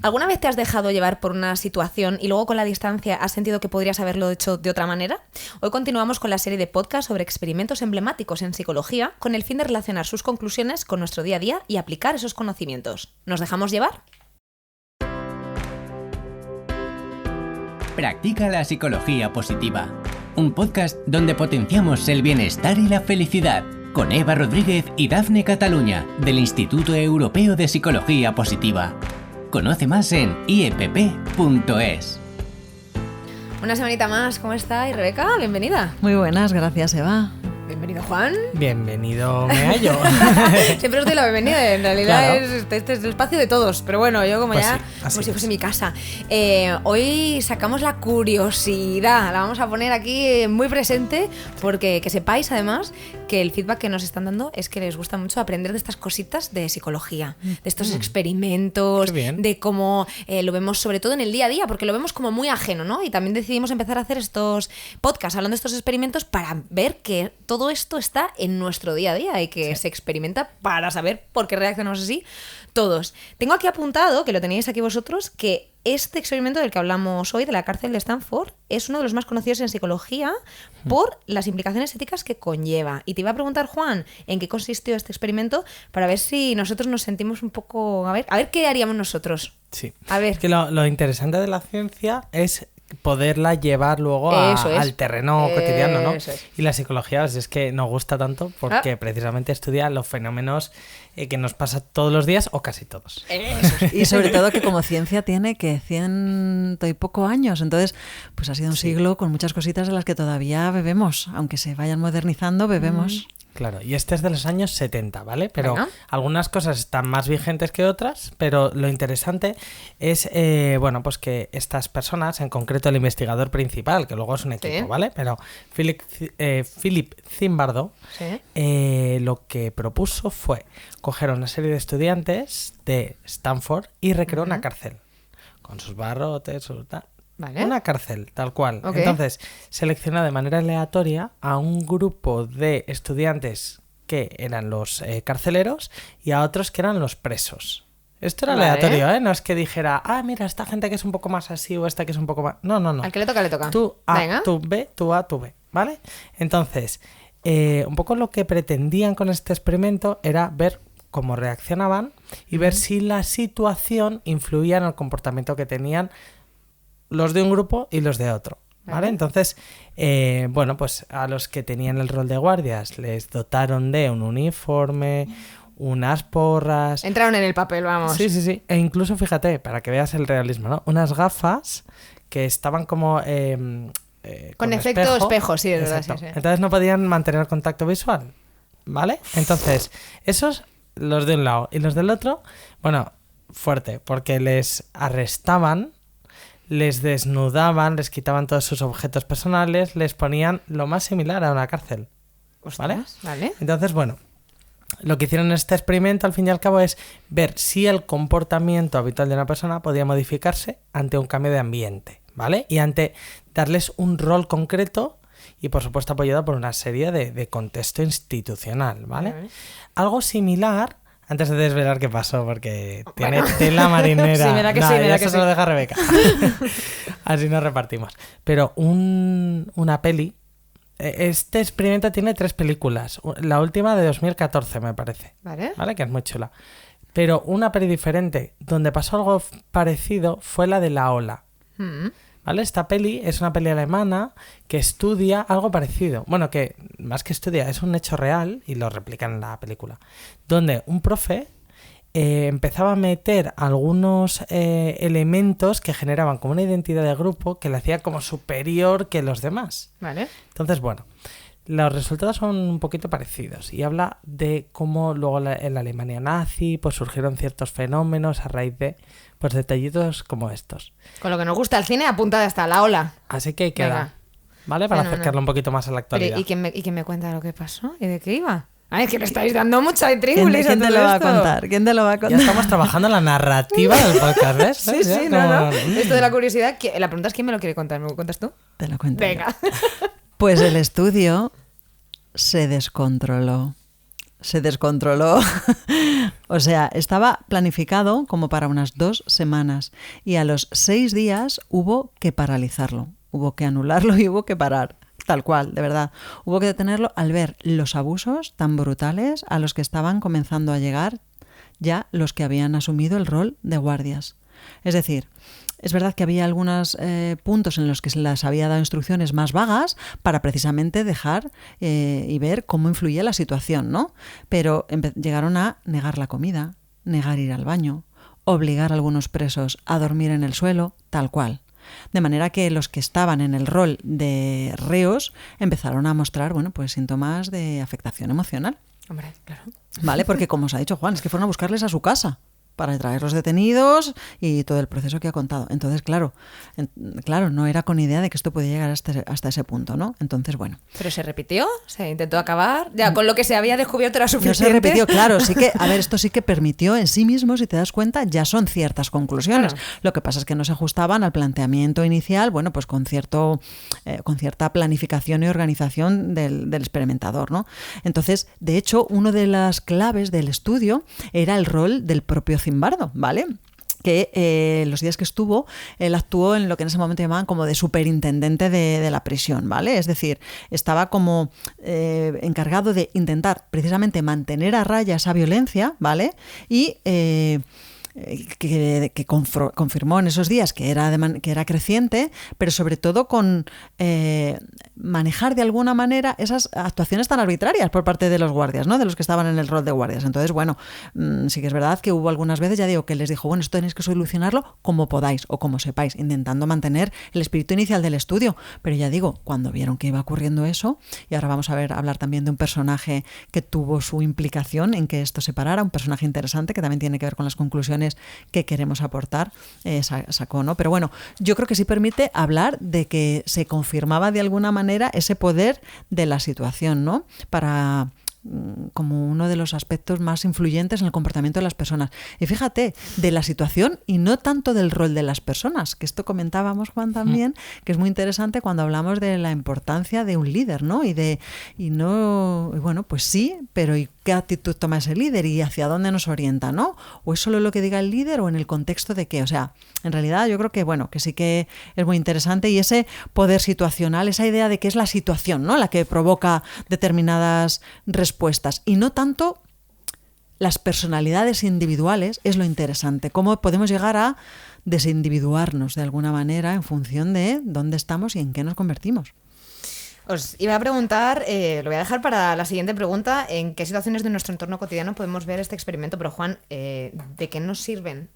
¿Alguna vez te has dejado llevar por una situación y luego con la distancia has sentido que podrías haberlo hecho de otra manera? Hoy continuamos con la serie de podcasts sobre experimentos emblemáticos en psicología con el fin de relacionar sus conclusiones con nuestro día a día y aplicar esos conocimientos. ¿Nos dejamos llevar? Practica la psicología positiva, un podcast donde potenciamos el bienestar y la felicidad, con Eva Rodríguez y Dafne Cataluña, del Instituto Europeo de Psicología Positiva. Conoce más en iepp.es. Una semanita más, ¿cómo está? Y Rebeca, bienvenida. Muy buenas, gracias, Eva. Bienvenido, Juan. Bienvenido, Meallo. Siempre os doy la bienvenida, en realidad Claro. este es el espacio de todos, pero bueno, yo como Pues ya, sí, así como si es. fuese mi casa. Hoy sacamos la curiosidad, la vamos a poner aquí muy presente, porque que sepáis además que el feedback que nos están dando es que les gusta mucho aprender de estas cositas de psicología, de estos experimentos, Qué bien. de cómo lo vemos sobre todo en el día a día, porque lo vemos como muy ajeno, ¿no? Y también decidimos empezar a hacer estos podcasts hablando de estos experimentos para ver que todo esto está en nuestro día a día y que se experimenta para saber por qué reaccionamos así todos. Tengo aquí apuntado, que lo tenéis aquí vosotros, que este experimento del que hablamos hoy, de la cárcel de Stanford, es uno de los más conocidos en psicología por las implicaciones éticas que conlleva. Y te iba a preguntar, Juan, en qué consistió este experimento para ver si nosotros nos sentimos un poco... A ver qué haríamos nosotros. Sí. A ver. Es que lo interesante de la ciencia es poderla llevar luego Eso es. al terreno cotidiano, ¿no? Eso es. Y la psicología es que nos gusta tanto porque precisamente estudia los fenómenos que nos pasa todos los días o casi todos. Y sobre todo que como ciencia tiene que 100 y poco años, entonces pues ha sido un siglo con muchas cositas de las que todavía bebemos, aunque se vayan modernizando, bebemos. Claro, y este es de los años 70, ¿vale? Pero Venga. algunas cosas están más vigentes que otras, pero lo interesante es, bueno, pues que estas personas, en concreto el investigador principal, que luego es un equipo, Sí. ¿vale? Pero Philip Zimbardo, Sí. lo que propuso fue coger a una serie de estudiantes de Stanford y recreó una cárcel, con sus barrotes, Vale. una cárcel, tal cual. Ok. Entonces, selecciona de manera aleatoria a un grupo de estudiantes que eran los carceleros y a otros que eran los presos. Esto era Vale. aleatorio, ¿eh? No es que dijera, mira, esta gente que es un poco más así o esta que es un poco más... No. Al que le toca, le toca. Tú A, Venga. tú B, tú A, tú B, ¿vale? Entonces, un poco lo que pretendían con este experimento era ver cómo reaccionaban y ver si la situación influía en el comportamiento que tenían los de un grupo y los de otro, ¿vale? Entonces, bueno, pues a los que tenían el rol de guardias les dotaron de un uniforme, unas porras... Entraron en el papel, vamos. Sí. E incluso, fíjate, para que veas el realismo, ¿no? Unas gafas que estaban como... Con efecto espejo, sí, es verdad, Exacto. sí. Entonces no podían mantener contacto visual, ¿vale? Entonces, esos, los de un lado y los del otro, bueno, fuerte, porque les arrestaban, les desnudaban, les quitaban todos sus objetos personales, les ponían lo más similar a una cárcel, ¿vale? Ostras, vale. Entonces, bueno, lo que hicieron en este experimento, al fin y al cabo, es ver si el comportamiento habitual de una persona podía modificarse ante un cambio de ambiente, ¿vale? Y ante darles un rol concreto y, por supuesto, apoyado por una serie de contexto institucional, ¿vale? Vale. Algo similar, antes de desvelar qué pasó, porque tiene tela marinera. Sí, mira que Nah, sí, ya mira eso que se lo sí. deja Rebeca. Así nos repartimos. Pero una peli... Este experimento tiene 3 películas. La última de 2014, me parece. Vale. ¿Vale? Que es muy chula. Pero una peli diferente, donde pasó algo parecido, fue la de La Ola. ¿Vale? Esta peli es una peli alemana que estudia algo parecido. Bueno, que más que estudia, es un hecho real y lo replican en la película. Donde un profe empezaba a meter algunos elementos que generaban como una identidad de grupo que le hacía como superior que los demás. Vale. Entonces, bueno, los resultados son un poquito parecidos y habla de cómo luego en la Alemania nazi pues surgieron ciertos fenómenos a raíz de pues detallitos como estos. Con lo que nos gusta el cine, apuntada hasta La Ola. Así que queda, Venga. ¿vale? Para Bueno, acercarlo un poquito más a la Pero, actualidad. ¿y quién me cuenta lo que pasó? ¿Y de qué iba? Ay, es que le estáis dando mucha intriga. ¿Quién te lo va a contar? ¿Quién te lo va a Ya contar? estamos trabajando en la narrativa del podcast, ¿ves? Sí, Ya sí, como- no. Esto de la curiosidad, la pregunta es quién me lo quiere contar. ¿Me lo cuentas tú? Te lo cuento. yo. Venga. Pues el estudio se descontroló se descontroló. O sea, estaba planificado como para unas 2 semanas y a los 6 días hubo que paralizarlo, hubo que anularlo y hubo que parar. Tal cual, de verdad. Hubo que detenerlo al ver los abusos tan brutales a los que estaban comenzando a llegar ya los que habían asumido el rol de guardias. Es decir, es verdad que había algunos puntos en los que se les había dado instrucciones más vagas para precisamente dejar y ver cómo influía la situación, ¿no? Pero llegaron a negar la comida, negar ir al baño, obligar a algunos presos a dormir en el suelo, tal cual. De manera que los que estaban en el rol de reos empezaron a mostrar, bueno, pues síntomas de afectación emocional. Hombre, claro. ¿Vale? Porque como os ha dicho Juan, es que fueron a buscarles a su casa para traer los detenidos y todo el proceso que ha contado. Entonces, claro, no era con idea de que esto podía llegar hasta ese punto, ¿no? Entonces, bueno. Pero se repitió, se intentó acabar, ya con lo que se había descubierto era suficiente. No se repitió, claro, sí que, a ver, esto sí que permitió en sí mismo, si te das cuenta, ya son ciertas conclusiones. Claro. Lo que pasa es que no se ajustaban al planteamiento inicial, bueno, pues con cierta planificación y organización del experimentador, ¿no? Entonces, de hecho, una de las claves del estudio era el rol del propio Zimbardo, ¿vale? Que los días que estuvo, él actuó en lo que en ese momento llamaban como de superintendente de la prisión, ¿vale? Es decir, estaba como encargado de intentar precisamente mantener a raya esa violencia, ¿vale? Y que confirmó en esos días que era creciente, pero sobre todo con manejar de alguna manera esas actuaciones tan arbitrarias por parte de los guardias, ¿no? De los que estaban en el rol de guardias. Entonces, bueno, sí que es verdad que hubo algunas veces, ya digo, que les dijo, bueno, esto tenéis que solucionarlo como podáis o como sepáis, intentando mantener el espíritu inicial del estudio. Pero ya digo, cuando vieron que iba ocurriendo eso, y ahora vamos a hablar también de un personaje que tuvo su implicación en que esto se parara, un personaje interesante que también tiene que ver con las conclusiones que queremos aportar, sacó, ¿no? Pero bueno, yo creo que sí permite hablar de que se confirmaba de alguna manera ese poder de la situación, ¿no? Para como uno de los aspectos más influyentes en el comportamiento de las personas. Y fíjate, de la situación y no tanto del rol de las personas, que esto comentábamos, Juan, también, que es muy interesante cuando hablamos de la importancia de un líder, ¿no? Y bueno, pues sí, pero ¿y qué actitud toma ese líder y hacia dónde nos orienta, ¿no? ¿O es solo lo que diga el líder o en el contexto de qué? O sea, en realidad yo creo que, bueno, que sí que es muy interesante, y ese poder situacional, esa idea de que es la situación, ¿no? La que provoca determinadas respuestas y no tanto las personalidades individuales, es lo interesante. Cómo podemos llegar a desindividuarnos de alguna manera en función de dónde estamos y en qué nos convertimos. Os iba a preguntar, lo voy a dejar para la siguiente pregunta, ¿en qué situaciones de nuestro entorno cotidiano podemos ver este experimento? Pero Juan, ¿de qué nos sirven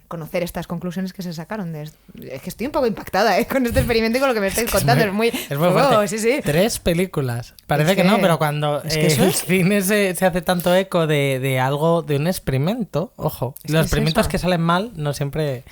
conocer estas conclusiones que se sacaron de esto? Es que estoy un poco impactada con este experimento y con lo que me estáis contando. Es muy fuerte. Sí, sí. 3 películas. Parece que no, pero cuando el cine se hace tanto eco de algo, de un experimento, ojo, los experimentos que salen mal no siempre...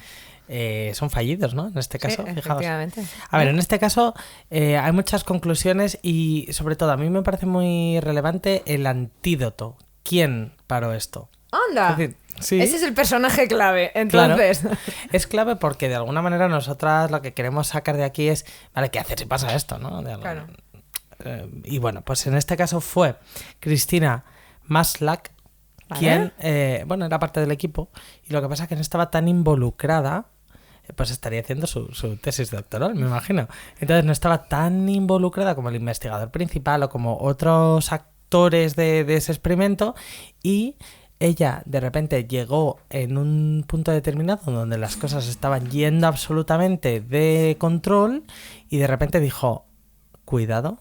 son fallidos, ¿no? En este caso, sí, fijaos. Efectivamente. A ver, en este caso hay muchas conclusiones y sobre todo a mí me parece muy relevante el antídoto. ¿Quién paró esto? ¡Anda! Es decir, sí. Ese es el personaje clave, entonces. Claro. Es clave porque de alguna manera nosotras lo que queremos sacar de aquí es, vale, ¿qué hacer si pasa esto, no? Claro. Y bueno, pues en este caso fue Cristina Maslach, quien, era parte del equipo, y lo que pasa es que no estaba tan involucrada, pues estaría haciendo su tesis doctoral, me imagino. Entonces no estaba tan involucrada como el investigador principal o como otros actores de ese experimento, y ella de repente llegó en un punto determinado donde las cosas estaban yendo absolutamente de control y de repente dijo, cuidado,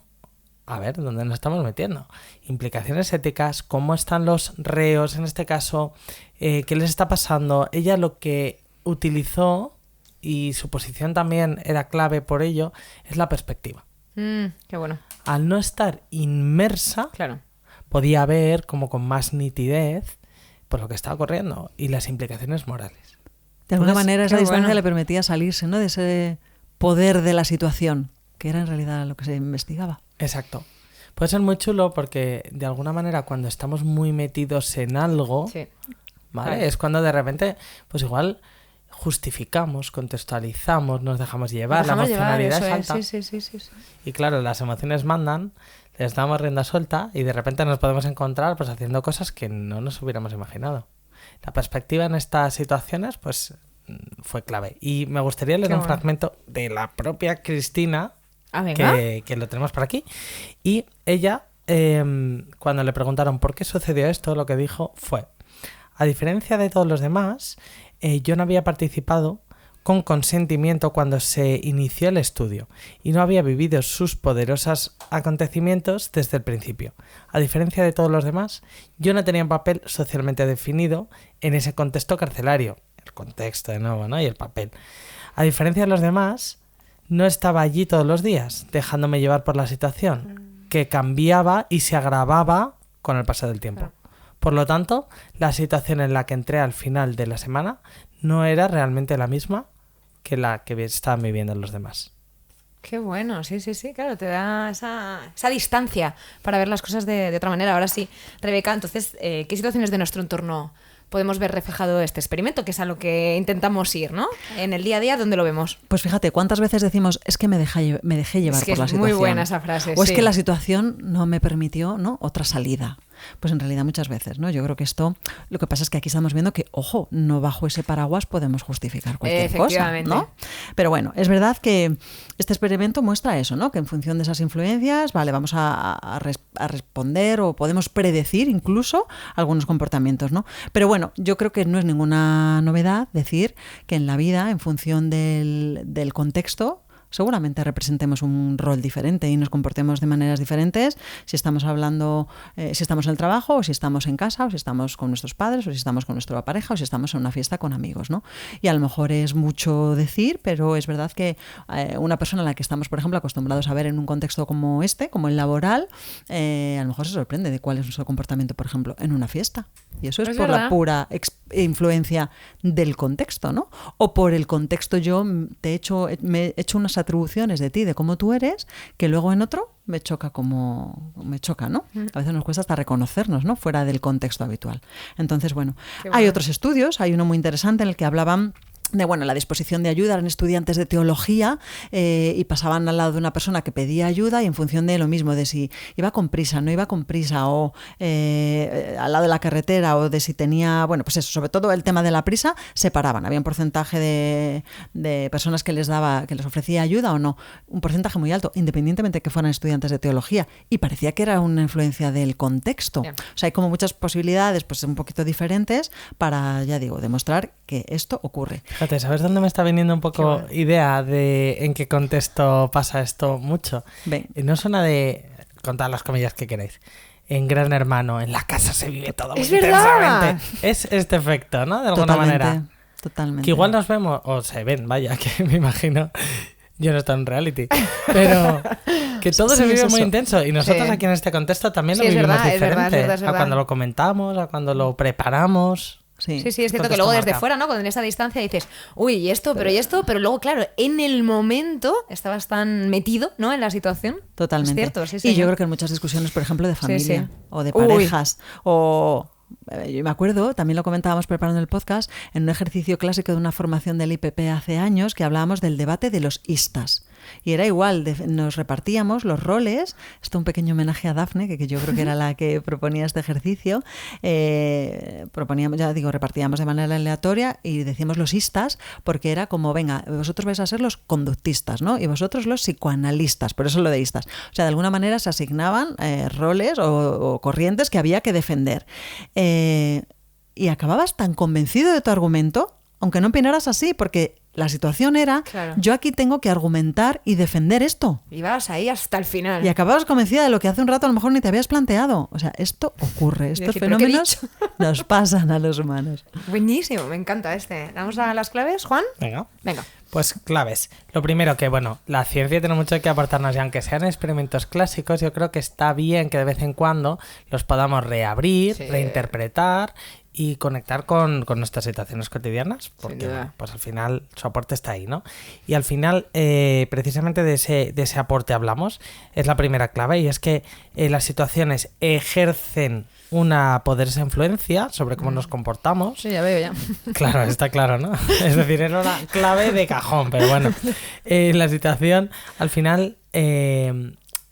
a ver, ¿dónde nos estamos metiendo? Implicaciones éticas, cómo están los reos en este caso, qué les está pasando. Ella lo que utilizó, y su posición también era clave por ello, es la perspectiva. Qué bueno. Al no estar inmersa, claro, podía ver como con más nitidez por lo que estaba ocurriendo y las implicaciones morales. De alguna manera esa distancia le permitía salirse, ¿no? De ese poder de la situación, que era en realidad lo que se investigaba. Exacto. Puede ser muy chulo porque de alguna manera cuando estamos muy metidos en algo, sí, ¿vale? Claro. Es cuando de repente, pues igual justificamos, contextualizamos, nos dejamos llevar, la emocionalidad es alta. Sí. Y claro, las emociones mandan, les damos rienda suelta y de repente nos podemos encontrar pues haciendo cosas que no nos hubiéramos imaginado. La perspectiva en estas situaciones pues fue clave. Y me gustaría leer un fragmento de la propia Cristina, que lo tenemos por aquí. Y ella, cuando le preguntaron por qué sucedió esto, lo que dijo fue: a diferencia de todos los demás, yo no había participado con consentimiento cuando se inició el estudio y no había vivido sus poderosos acontecimientos desde el principio. A diferencia de todos los demás, yo no tenía un papel socialmente definido en ese contexto carcelario. El contexto de nuevo, ¿no? Y el papel. A diferencia de los demás, no estaba allí todos los días, dejándome llevar por la situación, que cambiaba y se agravaba con el paso del tiempo. Por lo tanto, la situación en la que entré al final de la semana no era realmente la misma que la que estaban viviendo los demás. Qué bueno, sí, claro, te da esa distancia para ver las cosas de otra manera. Ahora sí, Rebeca, entonces, ¿qué situaciones de nuestro entorno podemos ver reflejado este experimento, que es a lo que intentamos ir, ¿no? En el día a día, ¿dónde lo vemos? Pues fíjate, ¿cuántas veces decimos es que me dejé llevar es que por la es situación? Muy buena esa frase. O es que la situación no me permitió, ¿no?, otra salida. Pues en realidad muchas veces, ¿no? Yo creo que esto, lo que pasa es que aquí estamos viendo que, ojo, no bajo ese paraguas podemos justificar cualquier cosa, ¿no? Pero bueno, es verdad que este experimento muestra eso, ¿no? Que en función de esas influencias, vale, vamos a responder o podemos predecir incluso algunos comportamientos, ¿no? Pero bueno, yo creo que no es ninguna novedad decir que en la vida, en función del contexto, seguramente representemos un rol diferente y nos comportemos de maneras diferentes si estamos hablando, si estamos en el trabajo, o si estamos en casa, o si estamos con nuestros padres, o si estamos con nuestra pareja, o si estamos en una fiesta con amigos, ¿no? Y a lo mejor es mucho decir, pero es verdad que una persona a la que estamos, por ejemplo, acostumbrados a ver en un contexto como este, como el laboral, a lo mejor se sorprende de cuál es nuestro comportamiento, por ejemplo, en una fiesta. Y eso es por la pura influencia del contexto, ¿no? O por el contexto yo me he hecho unas atribuciones de ti, de cómo tú eres, que luego en otro me choca, ¿no? A veces nos cuesta hasta reconocernos, ¿no?, fuera del contexto habitual. Entonces, bueno, hay otros estudios, hay uno muy interesante en el que hablaban de, bueno, la disposición de ayuda. Eran estudiantes de teología y pasaban al lado de una persona que pedía ayuda y en función de lo mismo, de si iba con prisa, no iba con prisa, o al lado de la carretera, o de si tenía, bueno, pues eso, sobre todo el tema de la prisa, se paraban. Había un porcentaje de personas que les ofrecía ayuda o no, un porcentaje muy alto, independientemente de que fueran estudiantes de teología, y parecía que era una influencia del contexto. O sea, hay como muchas posibilidades, pues un poquito diferentes, para, ya digo, demostrar que esto ocurre. Fíjate, ¿sabes dónde me está viniendo un poco idea de en qué contexto pasa esto mucho? No suena de, contad las comillas que queréis, en Gran Hermano, en la casa se vive todo muy intensamente. Es este efecto, ¿no? De alguna manera. Totalmente. Que igual nos vemos, o se ven, vaya, que me imagino, yo no estoy en reality, pero que todo se vive muy intenso y nosotros aquí en este contexto también lo vivimos diferente. Es verdad. A cuando lo comentamos, a cuando lo preparamos. Sí, es cierto que luego desde fuera, ¿no?, con esa distancia dices, uy, y esto, pero luego, claro, en el momento estabas tan metido, ¿no?, en la situación. Totalmente. Es cierto, sí. Y yo creo que en muchas discusiones, por ejemplo, de familia o de parejas, o... Yo me acuerdo, también lo comentábamos preparando el podcast, en un ejercicio clásico de una formación del IPP hace años, que hablábamos del debate de los istas. Y era igual, nos repartíamos los roles, esto un pequeño homenaje a Dafne, que yo creo que era la que proponía este ejercicio, repartíamos de manera aleatoria y decíamos los istas, porque era como, venga, vosotros vais a ser los conductistas, ¿no?, y vosotros los psicoanalistas, por eso lo de istas. O sea, de alguna manera se asignaban roles o corrientes que había que defender. Y acababas tan convencido de tu argumento, aunque no opinaras así, porque la situación era, yo aquí tengo que argumentar y defender esto. Y vas ahí hasta el final. Y acababas convencida de lo que hace un rato a lo mejor ni te habías planteado. O sea, esto ocurre, estos fenómenos nos pasan a los humanos. Buenísimo, me encanta este. ¿Vamos a las claves, Juan? Venga. Pues claves. Lo primero que, bueno, la ciencia tiene mucho que aportarnos y aunque sean experimentos clásicos, yo creo que está bien que de vez en cuando los podamos reabrir, reinterpretar y conectar con nuestras situaciones cotidianas, porque bueno, pues al final su aporte está ahí, ¿no? Y al final, precisamente de ese aporte hablamos, es la primera clave, y es que las situaciones ejercen una poderosa influencia sobre cómo nos comportamos. Sí, ya veo, ya. Claro, está claro, ¿no? Es decir, era una clave de cajón, pero bueno, la situación al final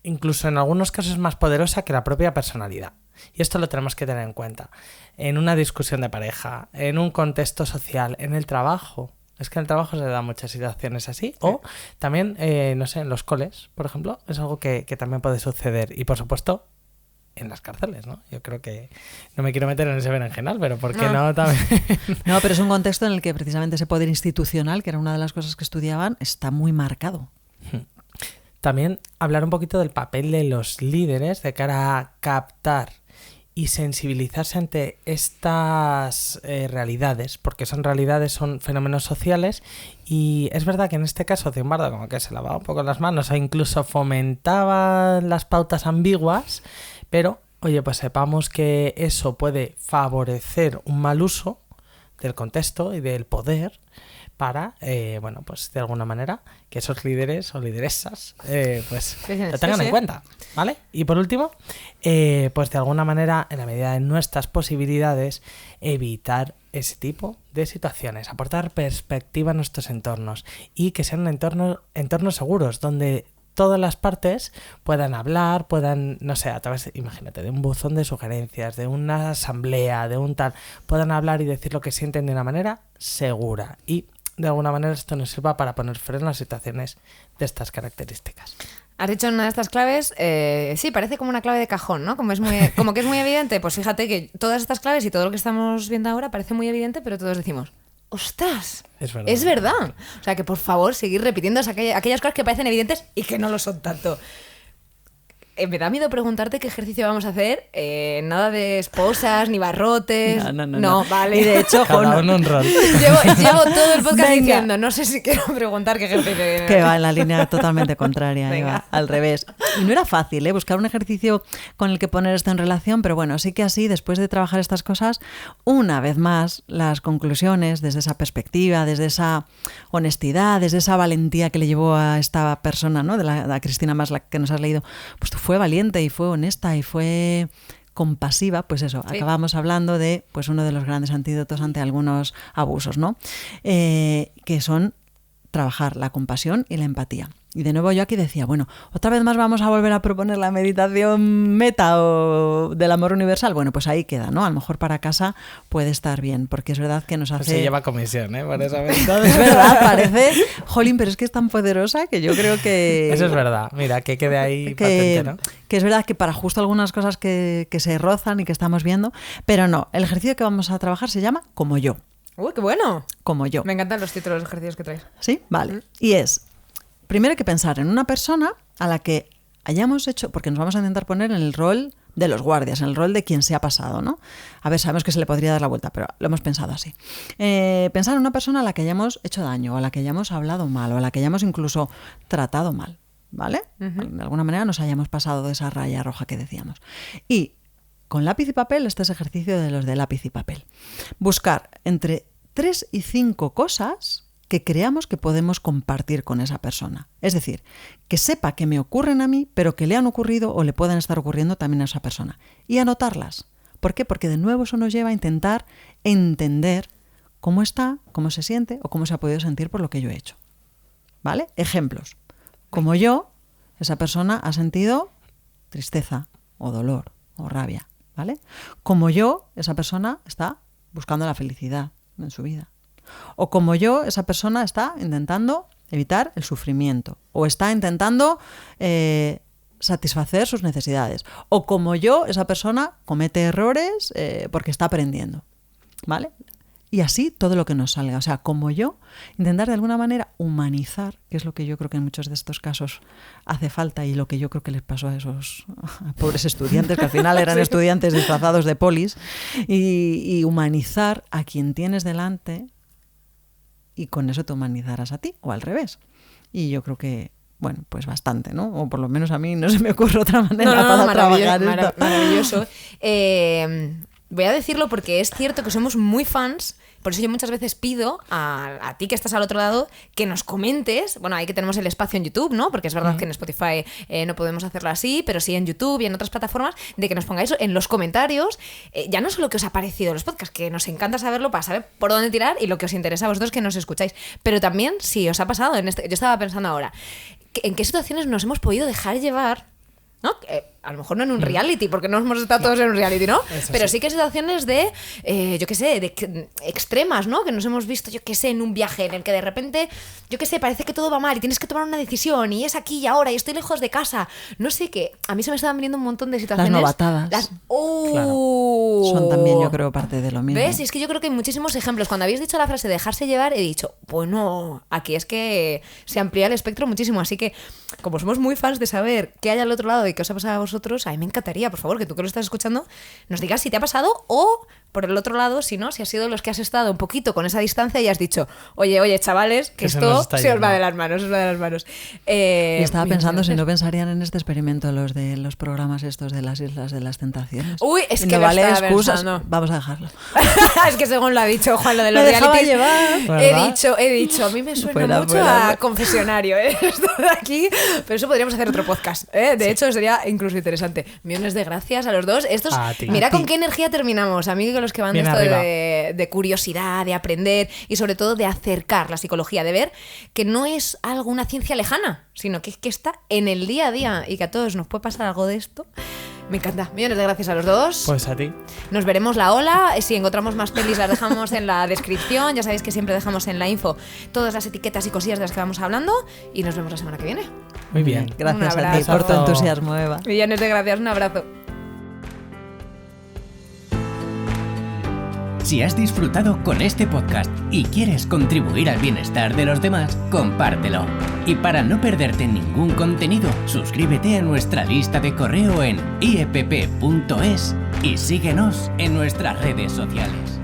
incluso en algunos casos es más poderosa que la propia personalidad. Y esto lo tenemos que tener en cuenta. En una discusión de pareja, en un contexto social, en el trabajo. Es que en el trabajo se dan muchas situaciones así. O también, no sé, en los coles, por ejemplo, es algo que también puede suceder. Y por supuesto, en las cárceles, ¿no? Yo creo que no me quiero meter en ese berenjenal, pero ¿por qué no también? No, pero es un contexto en el que precisamente ese poder institucional, que era una de las cosas que estudiaban, está muy marcado. También hablar un poquito del papel de los líderes de cara a captar y sensibilizarse ante estas realidades, porque son realidades, son fenómenos sociales, y es verdad que en este caso Zimbardo como que se lavaba un poco las manos e incluso fomentaba las pautas ambiguas, pero oye, pues sepamos que eso puede favorecer un mal uso del contexto y del poder para, bueno, pues de alguna manera que esos líderes o lideresas pues lo tengan en cuenta, ¿vale? Y por último, pues de alguna manera, en la medida de nuestras posibilidades, evitar ese tipo de situaciones, aportar perspectiva a nuestros entornos y que sean entornos seguros, donde todas las partes puedan hablar, puedan, no sé, a través, imagínate, de un buzón de sugerencias, de una asamblea, de un tal, puedan hablar y decir lo que sienten de una manera segura. Y de alguna manera esto nos sirva para poner freno a situaciones de estas características. Has dicho una de estas claves, sí, parece como una clave de cajón, ¿no? Como que es muy evidente, pues fíjate que todas estas claves y todo lo que estamos viendo ahora parece muy evidente, pero todos decimos, ¡ostras! Es verdad. O sea, que por favor, seguir repitiendo aquellas cosas que parecen evidentes y que no lo son tanto. Me da miedo preguntarte qué ejercicio vamos a hacer. Nada de esposas, ni barrotes. No, vale. Y de hecho, cada uno un rol. Llevo todo el podcast Venga. diciendo, no sé si quiero preguntar qué ejercicio. Que va en la línea totalmente contraria, Eva, al revés. Y no era fácil, buscar un ejercicio con el que poner esto en relación, pero bueno, sí que así, después de trabajar estas cosas, una vez más, las conclusiones desde esa perspectiva, desde esa honestidad, desde esa valentía que le llevó a esta persona, ¿no? A Cristina Maslach, que nos has leído, pues fue valiente y fue honesta y fue compasiva, pues eso, sí. Acabamos hablando de pues uno de los grandes antídotos ante algunos abusos, ¿no? Que son trabajar la compasión y la empatía. Y de nuevo yo aquí decía, bueno, otra vez más vamos a volver a proponer la meditación meta o del amor universal. Bueno, pues ahí queda, ¿no? A lo mejor para casa puede estar bien, porque es verdad que nos hace... Pues se lleva comisión, ¿eh? Por esa meditación. Es verdad, parece... Jolín, pero es que es tan poderosa que yo creo que... Eso es verdad. Mira, que quede ahí patente, ¿no? Que es verdad que para justo algunas cosas que se rozan y que estamos viendo, pero no, el ejercicio que vamos a trabajar se llama Como yo. ¡Uy, qué bueno! Como yo. Me encantan los títulos de los ejercicios que traes. Sí, vale. Y es... Primero hay que pensar en una persona a la que hayamos hecho, porque nos vamos a intentar poner en el rol de los guardias, en el rol de quien se ha pasado, ¿no? A ver, sabemos que se le podría dar la vuelta, pero lo hemos pensado así. Pensar en una persona a la que hayamos hecho daño, o a la que hayamos hablado mal, o a la que hayamos incluso tratado mal, ¿vale? De alguna manera nos hayamos pasado de esa raya roja que decíamos. Y con lápiz y papel, este es ejercicio de los de lápiz y papel. Buscar entre 3 y 5 cosas que creamos que podemos compartir con esa persona. Es decir, que sepa que me ocurren a mí, pero que le han ocurrido o le pueden estar ocurriendo también a esa persona. Y anotarlas. ¿Por qué? Porque de nuevo eso nos lleva a intentar entender cómo está, cómo se siente o cómo se ha podido sentir por lo que yo he hecho. ¿Vale? Ejemplos. Como yo, esa persona ha sentido tristeza o dolor o rabia. ¿Vale? Como yo, esa persona está buscando la felicidad en su vida. O como yo, esa persona está intentando evitar el sufrimiento o está intentando satisfacer sus necesidades. O como yo, esa persona comete errores porque está aprendiendo. ¿Vale? Y así todo lo que nos salga. O sea, como yo, intentar de alguna manera humanizar, que es lo que yo creo que en muchos de estos casos hace falta y lo que yo creo que les pasó a esos pobres estudiantes, que al final eran sí. Estudiantes disfrazados de polis, y humanizar a quien tienes delante y con eso te humanizarás a ti, o al revés. Y yo creo que, bueno, pues bastante, ¿no? O por lo menos a mí no se me ocurre otra manera para trabajar esto. Maravilloso. Voy a decirlo porque es cierto que somos muy fans, por eso yo muchas veces pido a ti que estás al otro lado que nos comentes, bueno, ahí que tenemos el espacio en YouTube, ¿no? Porque es verdad que en Spotify no podemos hacerlo así, pero sí en YouTube y en otras plataformas, de que nos pongáis en los comentarios, ya no solo que os ha parecido los podcasts, que nos encanta saberlo para saber por dónde tirar y lo que os interesa a vosotros que nos escucháis, pero también si os ha pasado, yo estaba pensando ahora, ¿en qué situaciones nos hemos podido dejar llevar ¿no? A lo mejor no en un reality, porque no hemos estado todos en un reality, ¿no? Pero sí que situaciones de, yo qué sé, de extremas, ¿no? Que nos hemos visto, yo qué sé, en un viaje en el que de repente, yo qué sé, parece que todo va mal y tienes que tomar una decisión y es aquí y ahora y estoy lejos de casa. No sé qué. A mí se me estaban viniendo un montón de situaciones. Las novatadas. Claro. Son también, yo creo, parte de lo mismo. ¿Ves? Y es que yo creo que hay muchísimos ejemplos. Cuando habéis dicho la frase dejarse llevar, he dicho, bueno, aquí es que se amplía el espectro muchísimo. Así que, como somos muy fans de saber qué hay al otro lado y qué os ha pasado a vosotros, a mí me encantaría, por favor, que tú que lo estás escuchando, nos digas si te ha pasado o, por el otro lado, si no, si has sido los que has estado un poquito con esa distancia y has dicho, oye, chavales, que esto se os va de las manos, Y estaba pensando si no pensarían en este experimento los de los programas estos de las Islas de las Tentaciones. Uy, es y que no lo vale estaba excusas, pensando. vamos a dejarlo. Es que según lo ha dicho Juan, lo de los Me dejaba realities, llevar. he dicho, a mí me suena mucho a confesionario, esto de aquí, pero eso podríamos hacer otro podcast, De hecho, sería incluso interesante. Millones de gracias a los dos. Estos, mira con qué energía terminamos, a mí con los que van de esto de curiosidad, de aprender y sobre todo de acercar la psicología, de ver que no es algo, una ciencia lejana, sino que está en el día a día y que a todos nos puede pasar algo de esto. Me encanta. Millones de gracias a los dos. Pues a ti. Nos veremos la ola. Si encontramos más pelis las dejamos en la descripción. Ya sabéis que siempre dejamos en la info todas las etiquetas y cosillas de las que vamos hablando. Y nos vemos la semana que viene. Muy bien. Gracias a ti por tu entusiasmo, Eva. Millones de gracias. Un abrazo. Si has disfrutado con este podcast y quieres contribuir al bienestar de los demás, compártelo. Y para no perderte ningún contenido, suscríbete a nuestra lista de correo en iepp.es y síguenos en nuestras redes sociales.